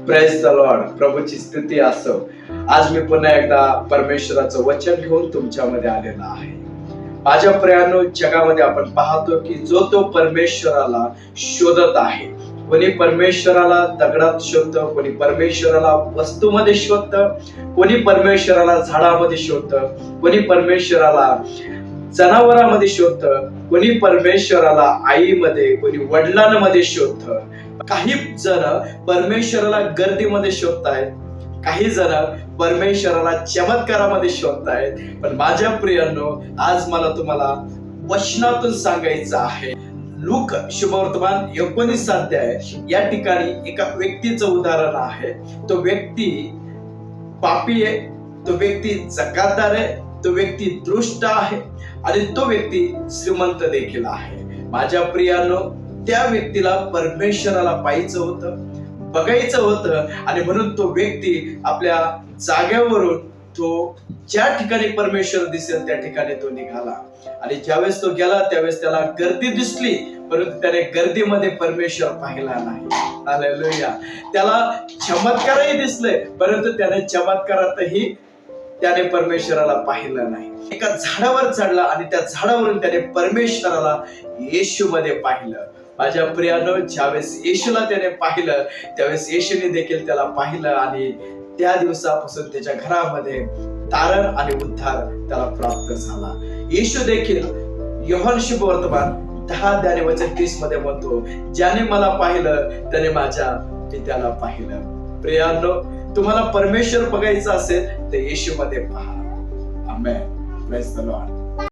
Praise the Lord. प्रभूची स्तुती असो. आज मी पुन्हा एकदा परमेश्वराचं वचन घेऊन तुमच्यामध्ये आलेला आहे. माझ्या प्रियानो, जगामध्ये आपण पाहतो की जो तो परमेश्वराला शोधत आहे. कोणी परमेश्वराला दगडात शोधतं, कोणी परमेश्वराला वस्तूमध्ये शोधतं, कोणी परमेश्वराला झाडामध्ये शोधतं, कोणी परमेश्वराला जनावरांमध्ये शोधतं, कोणी परमेश्वराला आईमध्ये, कोणी वडिलांमध्ये शोधतं. काही जण परमेश्वराला गर्दीमध्ये शोधतायत, काही जण परमेश्वराला चमत्कारामध्ये शोधतायत. पण माझ्या प्रियांनो, आज मला तुम्हाला वचनातून सांगायचं आहे. लूक शुभवर्तमान 19 अध्याय या ठिकाणी एका व्यक्तीचं उदाहरण आहे. तो व्यक्ती पापी आहे, तो व्यक्ती जकातदार आहे, तो व्यक्ती दृष्ट आहे आणि तो व्यक्ती श्रीमंत देखील आहे. माझ्या प्रियांनो, त्या व्यक्तीला परमेश्वराला पाहायचं होतं, बघायचं होतं आणि म्हणून तो व्यक्ती आपल्या जागेवरून तो ज्या ठिकाणी परमेश्वर दिसेल त्या ठिकाणी तो निघाला. आणि ज्यावेळेस तो गेला त्यावेळेस त्याला गर्दी दिसली, परंतु त्याने गर्दीमध्ये परमेश्वर पाहिला नाही. हालेलुया. त्याला चमत्कारही दिसले, परंतु त्याने चमत्कारातही त्याने परमेश्वराला पाहिलं नाही. एका झाडावर चढला आणि त्या झाडावरून त्याने परमेश्वराला येशू मध्ये पाहिलं. माझ्या प्रियानो, ज्यावेळेस येशूला त्याने पाहिलं त्यावेळेस येशूने देखील त्याला पाहिलं आणि त्या दिवसापासून त्याच्या घरामध्ये तारण आणि उद्धार त्याला प्राप्त झाला. येशू देखील योहान शुभवर्तमान 10:30 मध्ये म्हणतो, ज्याने मला पाहिलं त्याने माझ्या पित्याला पाहिलं. प्रियांनो, तुम्हाला परमेश्वर बघायचं असेल तर येशू मध्ये पहा. आमेन. Praise the Lord.